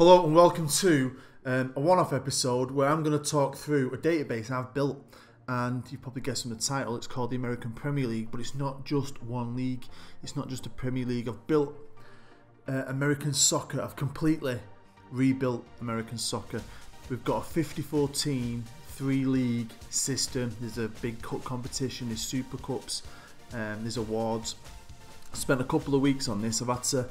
Hello and welcome to a one-off episode where I'm going to talk through a database I've built, and you probably guessed from the title, it's called the American Premier League, but it's not just one league, it's not just a Premier League. I've built American soccer, I've completely rebuilt American soccer. We've got a 54 team, 3-league system. There's a big cup competition, there's Super Cups, there's awards. I spent a couple of weeks on this. I've had to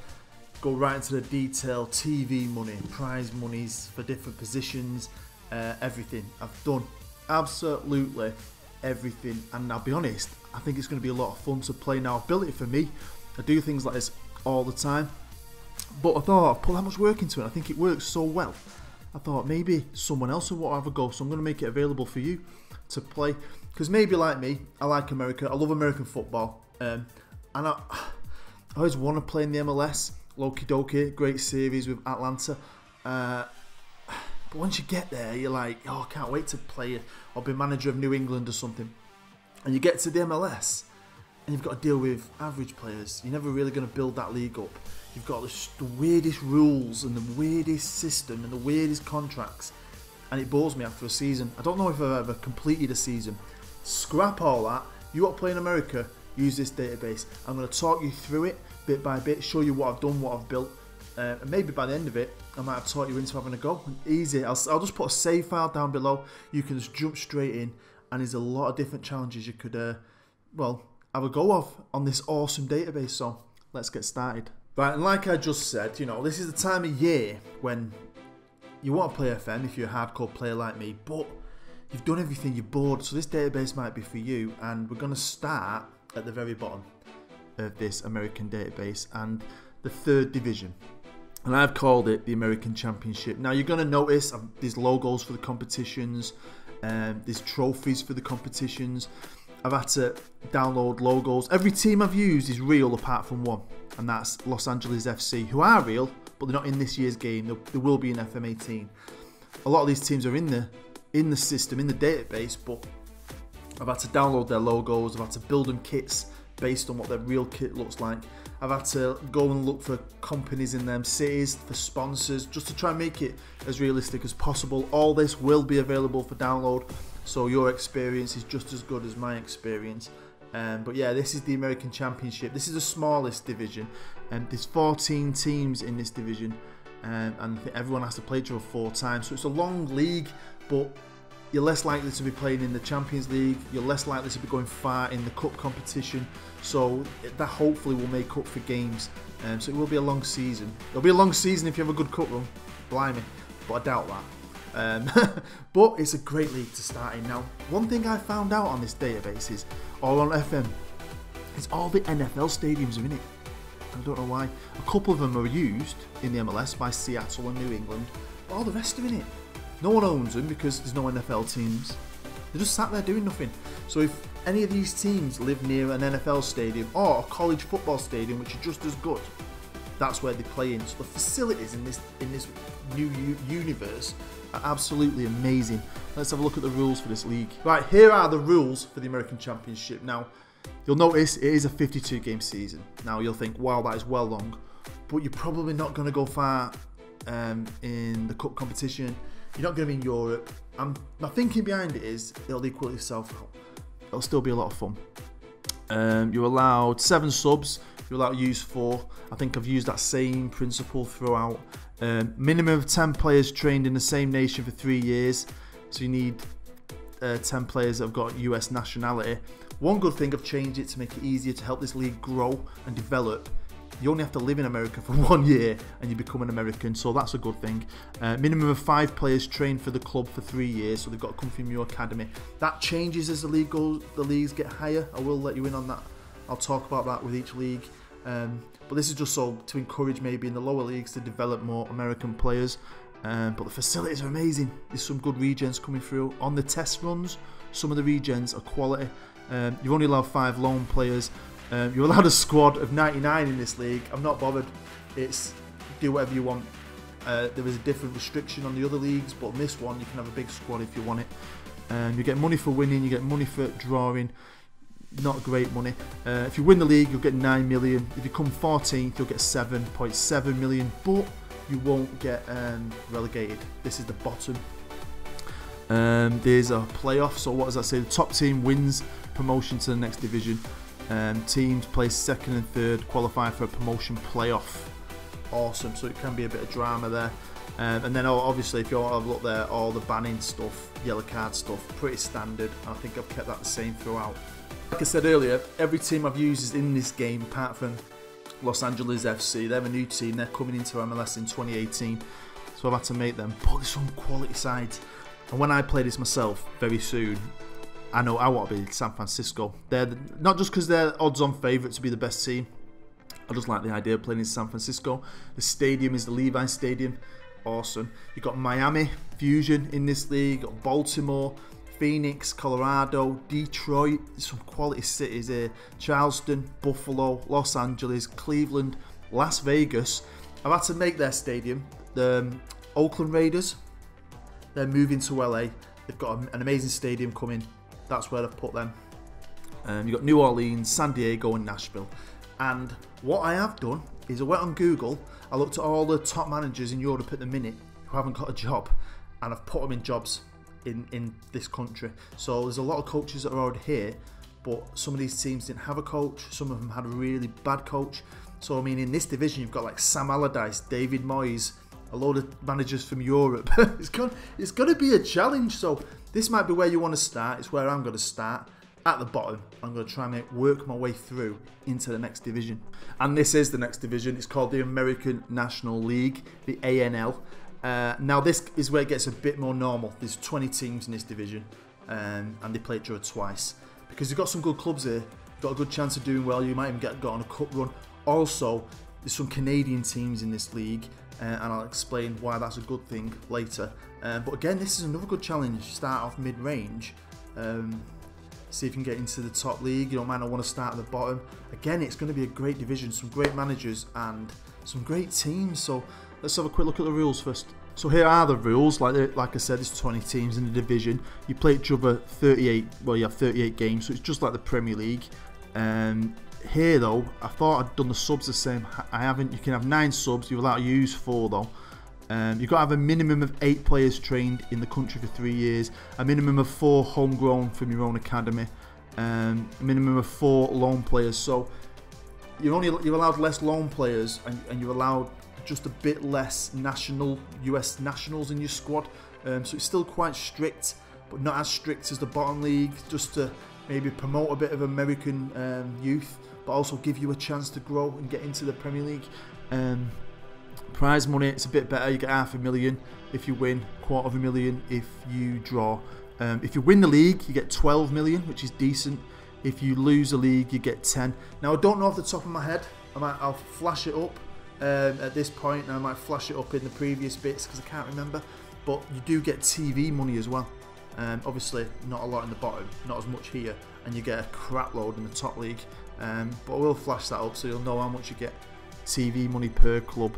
go right into the detail, TV money, prize monies for different positions, everything. I've done absolutely everything, and I'll be honest, I think it's going to be a lot of fun to play now. I've built it for me. I do things like this all the time, but I thought I've put that much work into it. I think it works so well. I thought maybe someone else would have a go, so I'm going to make it available for you to play, because maybe like me, I like America, I love American football, and I always want to play in the MLS. Loki dokie, great series with Atlanta, but once you get there, you're like, oh, I can't wait to play or be manager of New England or something. And you get to the MLS and you've got to deal with average players. You're never really going to build that league up. You've got the weirdest rules and the weirdest system and the weirdest contracts, and it bores me after a season. I don't know if I've ever completed a season. Scrap all that. You want to play in America, use this database. I'm going to talk you through it bit by bit, show you what I've done, what I've built, and maybe by the end of it I might have taught you into having a go. Easy. I'll just put a save file down below. You can just jump straight in, and there's a lot of different challenges you could have a go of on this awesome database. So let's get started. Right, and like I just said, this is the time of year when you want to play FM if you're a hardcore player like me, but you've done everything, you're bored, so this database might be for you. And we're going to start at the very bottom of this American database, and the 3rd division, and I've called it the American Championship. Now you're going to notice there's logos for the competitions, there's trophies for the competitions. I've had to download logos. Every team I've used is real apart from one, and that's Los Angeles FC, who are real, but they're not in this year's game. They will be in FM18. A lot of these teams are in the system, in the database, but I've had to download their logos. I've had to build them kits based on what their real kit looks like. I've had to go and look for companies in them cities, for sponsors, just to try and make it as realistic as possible. All this will be available for download, so your experience is just as good as my experience. But yeah, this is the American Championship. This is the smallest division, and there's 14 teams in this division, and I think everyone has to play each other 4 times. So it's a long league, but you're less likely to be playing in the Champions League, you're less likely to be going far in the cup competition, so that hopefully will make up for games. So it will be a long season. It'll be a long season if you have a good cup run, blimey, but I doubt that. But it's a great league to start in. Now, one thing I found out on this database is, or on FM, is all the NFL stadiums are in it. I don't know why. A couple of them are used in the MLS by Seattle and New England, but all the rest are in it. No one owns them because there's no NFL teams. They're just sat there doing nothing. So if any of these teams live near an NFL stadium or a college football stadium, which are just as good, that's where they play in. So the facilities in this new universe are absolutely amazing. Let's have a look at the rules for this league. Right, here are the rules for the American Championship. Now, you'll notice it is a 52-game season. Now, you'll think, wow, that is well long, but you're probably not going to go far in the cup competition. You're not going to be in Europe. My thinking behind it is it'll equal itself out. It'll still be a lot of fun. You're allowed 7 subs. You're allowed to use 4. I think I've used that same principle throughout. Minimum of 10 players trained in the same nation for 3 years. So you need 10 players that have got US nationality. One good thing, I've changed it to make it easier to help this league grow and develop. You only have to live in America for 1 year and you become an American, so that's a good thing. Minimum of 5 players trained for the club for 3 years, so they've got to come from your academy. That changes as the league goes. The leagues get higher. I will let you in on that. I'll talk about that with each league. But this is just so to encourage maybe in the lower leagues to develop more American players. But the facilities are amazing. There's some good regens coming through. On the test runs, some of the regens are quality. You've only allowed 5 loan players. You're allowed a squad of 99 in this league. I'm not bothered. It's do whatever you want. There is a different restriction on the other leagues, but on this one you can have a big squad if you want it. You get money for winning, you get money for drawing. not great money. If you win the league, you'll get 9 million. If you come 14th, you'll get 7.7 million, but you won't get relegated. This is the bottom. There's a playoff, so what does that say? The top team wins promotion to the next division. Teams placed second and third qualify for a promotion playoff. Awesome, so it can be a bit of drama there. And then obviously, if you want to have a look there, all the banning stuff, yellow card stuff, pretty standard. I think I've kept that the same throughout. Like I said earlier, every team I've used is in this game, apart from Los Angeles FC. They're a new team, they're coming into MLS in 2018, so I've had to make them. But there's some quality sides. And when I play this myself very soon, I know I want to be San Francisco. They're not just because they're odds-on favourite to be the best team. I just like the idea of playing in San Francisco. The stadium is the Levi Stadium. Awesome. You've got Miami Fusion in this league. You've got Baltimore, Phoenix, Colorado, Detroit. There's some quality cities here. Charleston, Buffalo, Los Angeles, Cleveland, Las Vegas. I've had to make their stadium. The Oakland Raiders, they're moving to LA. They've got an amazing stadium coming. That's where I've put them. You've got New Orleans, San Diego and Nashville. And what I have done is I went on Google, I looked at all the top managers in Europe at the minute who haven't got a job, and I've put them in jobs in this country. So there's a lot of coaches that are already here, but some of these teams didn't have a coach, some of them had a really bad coach. So I mean, in this division you've got like Sam Allardyce, David Moyes, a load of managers from Europe. It's going to be a challenge, so this might be where you want to start. It's where I'm going to start. At the bottom, I'm going to try and work my way through into the next division. And this is the next division. It's called the American National League, the ANL. Now this is where it gets a bit more normal. There's 20 teams in this division, and they play each other twice. Because you've got some good clubs here, you've got a good chance of doing well. You might even get on a cup run. Also, there's some Canadian teams in this league, and I'll explain why that's a good thing later. But again, this is another good challenge. Start off mid-range. See if you can get into the top league. You don't mind, I want to start at the bottom. Again, it's going to be a great division, some great managers and some great teams. So let's have a quick look at the rules first. So here are the rules. Like I said, there's 20 teams in the division. You play each other 38, well you have 38 games, so it's just like the Premier League. Here though, I thought I'd done the subs the same. I haven't. You can have 9 subs, you're allowed to use 4 though. You've got to have a minimum of 8 players trained in the country for 3 years, a minimum of 4 homegrown from your own academy, a minimum of 4 loan players. So you're allowed less loan players, and you're allowed just a bit less US nationals in your squad. So it's still quite strict, but not as strict as the bottom league, just to maybe promote a bit of American youth, but also give you a chance to grow and get into the Premier League. Prize money, it's a bit better. You get $500,000 if you win, $250,000 if you draw. If you win the league, you get 12 million, which is decent. If you lose the league, you get 10. Now I don't know off the top of my head. I'll flash it up at this point, and I might flash it up in the previous bits because I can't remember. But you do get TV money as well. Obviously, not a lot in the bottom, not as much here, and you get a crap load in the top league. But I will flash that up so you'll know how much you get TV money per club.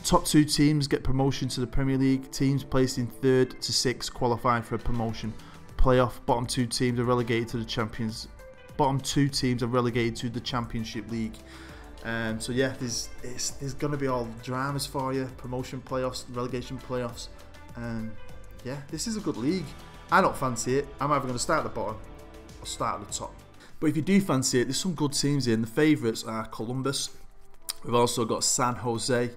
Top 2 teams get promotion to the Premier League. Teams placed in 3rd to 6th qualify for a promotion playoff. Bottom 2 teams are relegated to the champions. Bottom 2 teams are relegated to the Championship League. So yeah, there's going to be all dramas for you. Promotion playoffs, relegation playoffs. Yeah, this is a good league. I don't fancy it. I'm either going to start at the bottom or start at the top. But if you do fancy it, there's some good teams here, and the favourites are Columbus. We've also got San Jose,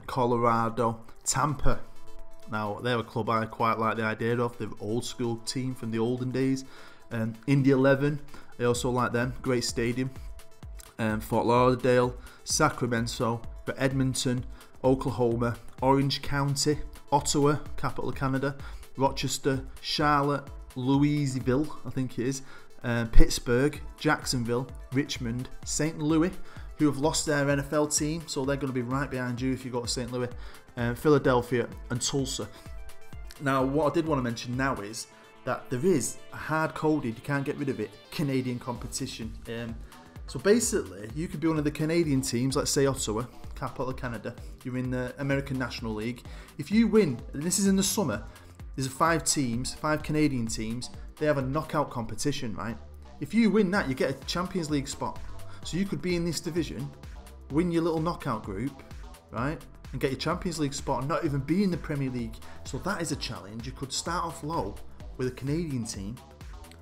Colorado, Tampa. Now, they're a club I quite like the idea of. They're an old school team from the olden days. Indy 11, I also like them. Great stadium. Fort Lauderdale, Sacramento, Edmonton, Oklahoma, Orange County, Ottawa, capital of Canada, Rochester, Charlotte, Louisville, I think it is, Pittsburgh, Jacksonville, Richmond, St. Louis, who have lost their NFL team, so they're going to be right behind you if you go to St. Louis, Philadelphia and Tulsa. Now, what I did want to mention now is that there is a hard-coded, you can't get rid of it, Canadian competition. So basically, you could be one of the Canadian teams, let's say Ottawa, capital of Canada, you're in the American National League. If you win, and this is in the summer, there's 5 Canadian teams, they have a knockout competition, right? If you win that, you get a Champions League spot. So you could be in this division, win your little knockout group, right? And get your Champions League spot and not even be in the Premier League. So that is a challenge. You could start off low with a Canadian team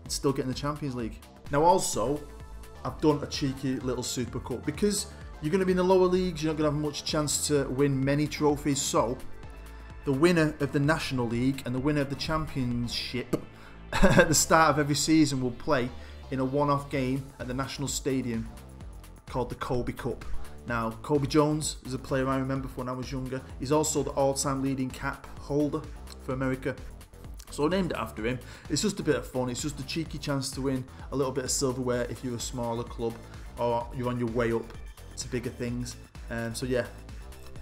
and still get in the Champions League. Now also, I've done a cheeky little Super Cup because you're going to be in the lower leagues, you're not going to have much chance to win many trophies. So the winner of the National League and the winner of the Championship at the start of every season will play in a one-off game at the National Stadium called the Kobe Cup. Now, Kobe Jones is a player I remember from when I was younger. He's also the all-time leading cap holder for America. So I named it after him. It's just a bit of fun. It's just a cheeky chance to win a little bit of silverware if you're a smaller club or you're on your way up to bigger things. So yeah,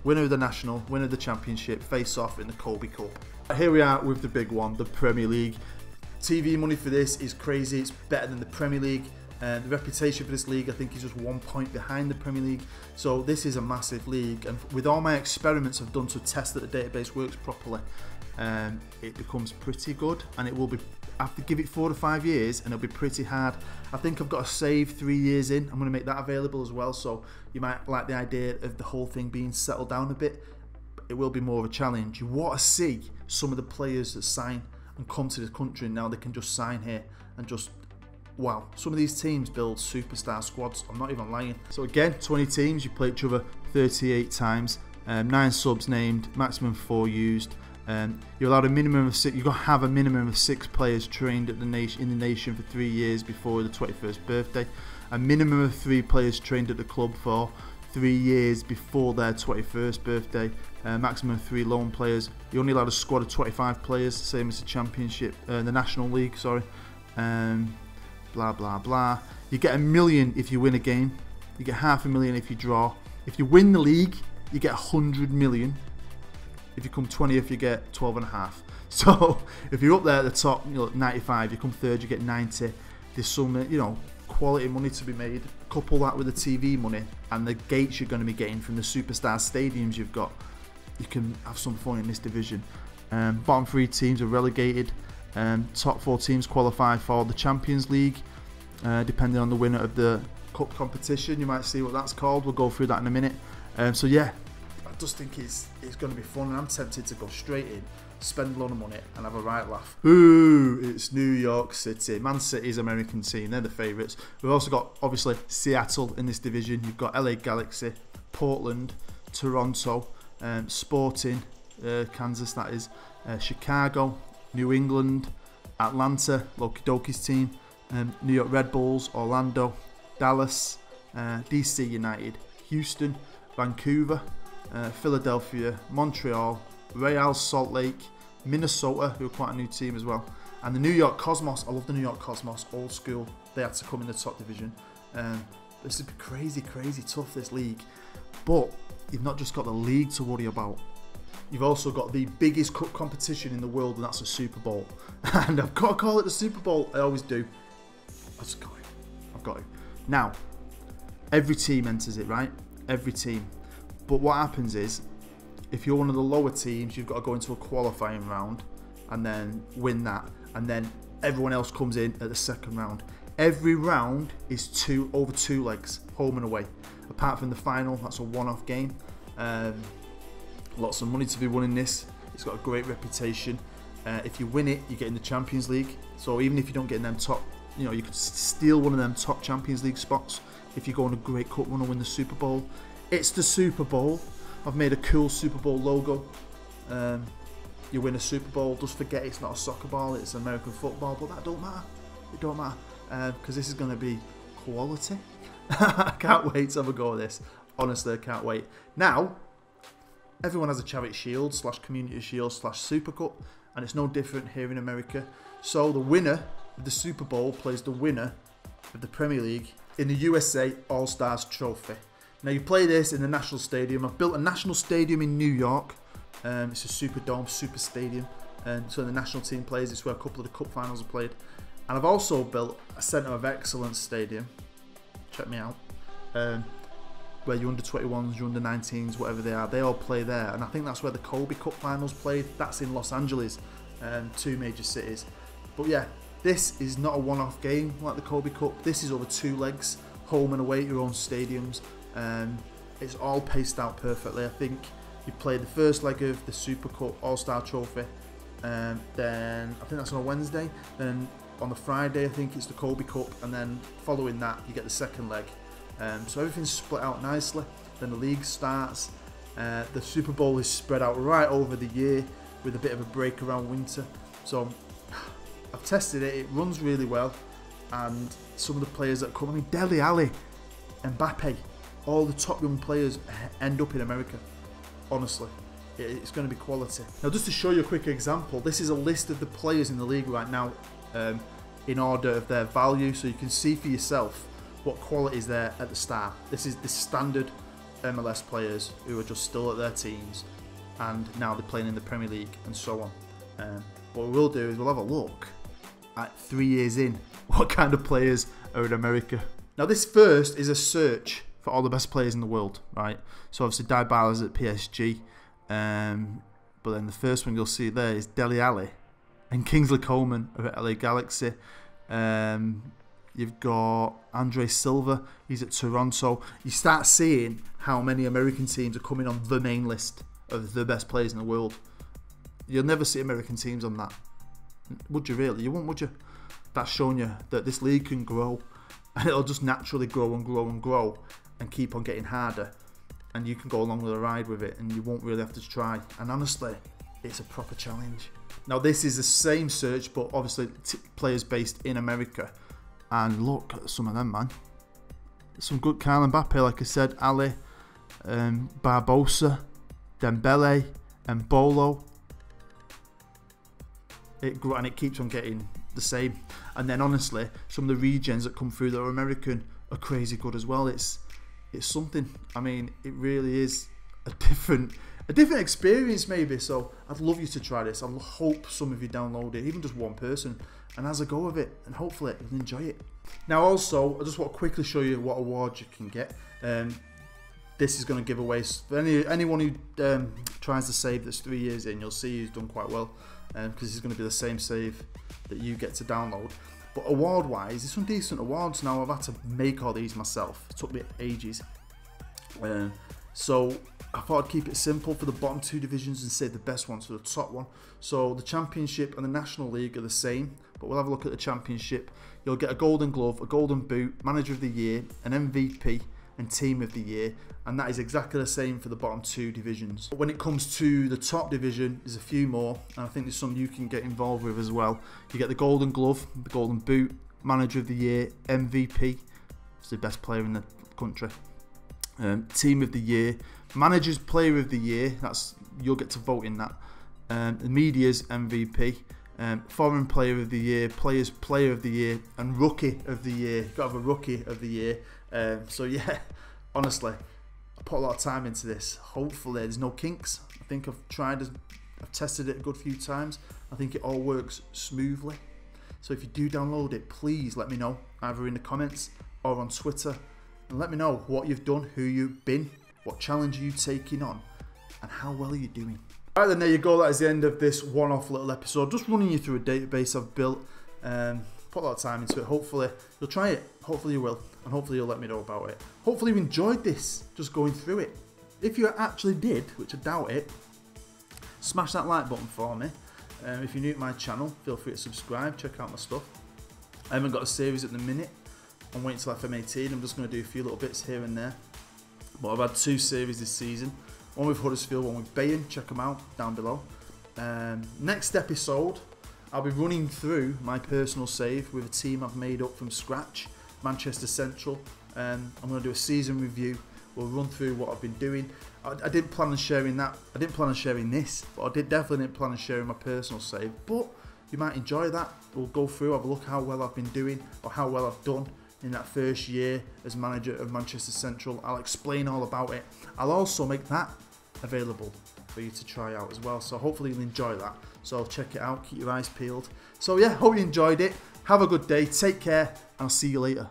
winner of the National, winner of the Championship, face off in the Kobe Cup. Here we are with the big one, the Premier League. TV money for this is crazy. It's better than the Premier League. The reputation for this league, I think, is just 1 point behind the Premier League. So this is a massive league, and with all my experiments I've done to test that the database works properly, it becomes pretty good, and it will be. I have to give it 4 to 5 years, and it'll be pretty hard. I think I've got to save 3 years in. I'm going to make that available as well, so you might like the idea of the whole thing being settled down a bit. It will be more of a challenge. You want to see some of the players that sign and come to the country, and now they can just sign here and just. Wow, some of these teams build superstar squads, I'm not even lying. So again, 20 teams, you play each other 38 times, 9 subs named, maximum 4 used. You're allowed a minimum of 6, you've got to have a minimum of 6 players trained at the nation, in the nation for 3 years before the 21st birthday. A minimum of 3 players trained at the club for 3 years before their 21st birthday. Maximum of 3 loan players. You're only allowed a squad of 25 players, same as the Championship, the National League, sorry. Blah blah blah. You get $1 million if you win a game. You get $500,000 if you draw. If you win the league, you get $100 million. If you come 20th, you get 12.5. So if you're up there at the top, 95. You come third, you get 90. There's some, quality money to be made. Couple that with the TV money and the gates you're going to be getting from the superstar stadiums you've got. You can have some fun in this division. Bottom 3 teams are relegated. Top 4 teams qualify for the Champions League, depending on the winner of the cup competition. You might see what that's called. We'll go through that in a minute. So yeah, I just think it's going to be fun, and I'm tempted to go straight in, spend a lot of money, and have a right laugh. Ooh, it's New York City. Man City's American team. They're the favourites. We've also got, obviously, Seattle in this division. You've got LA Galaxy, Portland, Toronto, Sporting, Kansas, that is, Chicago, New England, Atlanta, Loki Doki's team, New York Red Bulls, Orlando, Dallas, DC United, Houston, Vancouver, Philadelphia, Montreal, Real Salt Lake, Minnesota, who are quite a new team as well, and the New York Cosmos. I love the New York Cosmos, old school. They had to come in the top division. This is crazy, crazy tough, this league. But you've not just got the league to worry about. You've also got the biggest cup competition in the world, and that's a Super Bowl. And I've got to call it the Super Bowl. I always do. I've got to. Now, every team enters it, right? Every team. But what happens is, if you're one of the lower teams, you've got to go into a qualifying round and then win that. And then everyone else comes in at the second round. Every round is over 2 legs, home and away. Apart from the final, that's a one-off game. Lots of money to be won in this. It's got a great reputation. If you win it, you get in the Champions League. So even if you don't get in them top, you could steal one of them top Champions League spots if you go on a great cup run and win the Super Bowl. It's the Super Bowl. I've made a cool Super Bowl logo. You win a Super Bowl, just forget it's not a soccer ball, it's American football, but that don't matter. It don't matter, because this is going to be quality. I can't wait to have a go at this. Honestly, I can't wait. Now, everyone has a charity shield / community shield / Super Cup, and it's no different here in America. So the winner of the Super Bowl plays the winner of the Premier League in the USA All-Stars Trophy. Now you play this in the National Stadium. I've built a National Stadium in New York. It's a super dome, super stadium, and so the national team plays. It's where a couple of the cup finals are played. And I've also built a Centre of Excellence stadium. Check me out. Where your under-21s, your under-19s, whatever they are, they all play there. And I think that's where the Kobe Cup finals played. That's in Los Angeles, 2 major cities. But yeah, This is not a one-off game like the Kobe Cup. This is over 2 legs, home and away at your own stadiums. It's all paced out perfectly. I think you play the first leg of the Super Cup All-Star Trophy, then I think that's on a Wednesday. Then on the Friday, I think it's the Kobe Cup, and then following that, you get the second leg. So everything's split out nicely. Then the league starts. The Super Bowl is spread out right over the year with a bit of a break around winter. So I've tested it. It runs really well, and some of the players that come, I mean, Dele Alli, Mbappe, all the top young players end up in America. Honestly, it's going to be quality. Now, just to show you a quick example, this is a list of the players in the league right now in order of their value, so you can see for yourself what quality is there at the start. This is the standard MLS players who are just still at their teams, and now they're playing in the Premier League and so on. What we will do is we'll have a look at 3 years in what kind of players are in America. Now, this first is a search for all the best players in the world, right? So obviously Dybala's at PSG, but then the first one you'll see there is Dele Alli and Kingsley Coman are at LA Galaxy. You've got Andre Silva, he's at Toronto. You start seeing how many American teams are coming on the main list of the best players in the world. You'll never see American teams on that. Would you really? You won't, would you? That's showing you that this league can grow, and it'll just naturally grow and grow and grow and keep on getting harder, and you can go along with the ride with it, and you won't really have to try. And honestly, it's a proper challenge. Now, this is the same search, but obviously players based in America. And look at some of them, man. Some good Kylian Mbappe, like I said, Ali, Barbosa, Dembele, and Bolo. And it keeps on getting the same. And then honestly, some of the regens that come through that are American are crazy good as well. It's something. I mean, it really is a different experience maybe. So I'd love you to try this. I hope some of you download it, even just one person, and has a go of it, and hopefully you'll enjoy it. Now, also, I just want to quickly show you what awards you can get. This is going to give away for anyone who tries to save that's 3 years in. You'll see who's done quite well, because it's going to be the same save that you get to download. But award-wise, there's some decent awards. Now, I've had to make all these myself. It took me ages. So I thought I'd keep it simple for the bottom 2 divisions and save the best ones for the top one. So the Championship and the National League are the same, but we'll have a look at the Championship. You'll get a Golden Glove, a Golden Boot, Manager of the Year, an MVP, and Team of the Year, and that is exactly the same for the bottom 2 divisions. But when it comes to the top division, there's a few more, and I think there's some you can get involved with as well. You get the Golden Glove, the Golden Boot, Manager of the Year, MVP, it's the best player in the country, Team of the Year, Manager's Player of the Year, you'll get to vote in that, the Media's MVP, Foreign Player of the Year, Players Player of the Year, and Rookie of the Year. You've got to have a Rookie of the Year. So yeah, honestly, I put a lot of time into this. Hopefully there's no kinks. I think I've tested it a good few times. I think it all works smoothly. So if you do download it, please let me know, either in the comments or on Twitter, and let me know what you've done, who you've been, what challenge are you taking on, and how well are you doing. Alright then, there you go. That is the end of this one-off little episode. Just running you through a database I've built. Put a lot of time into it. Hopefully you'll try it. Hopefully you will. And hopefully you'll let me know about it. Hopefully you enjoyed this, just going through it. If you actually did, which I doubt it, smash that like button for me. If you're new to my channel, feel free to subscribe. Check out my stuff. I haven't got a series at the minute. I'm waiting till FM18. I'm just going to do a few little bits here and there. But I've had 2 series this season. One with Huddersfield, one with Bayern. Check them out down below. Next episode, I'll be running through my personal save with a team I've made up from scratch, Manchester Central. I'm going to do a season review. We'll run through what I've been doing. I didn't plan on sharing that. I didn't plan on sharing this, but I definitely didn't plan on sharing my personal save. But you might enjoy that. We'll go through, have a look how well I've been doing, or how well I've done in that first year as manager of Manchester Central. I'll explain all about it. I'll also make that available for you to try out as well. So hopefully you'll enjoy that. So check it out. Keep your eyes peeled. So yeah, hope you enjoyed it. Have a good day. Take care. And I'll see you later.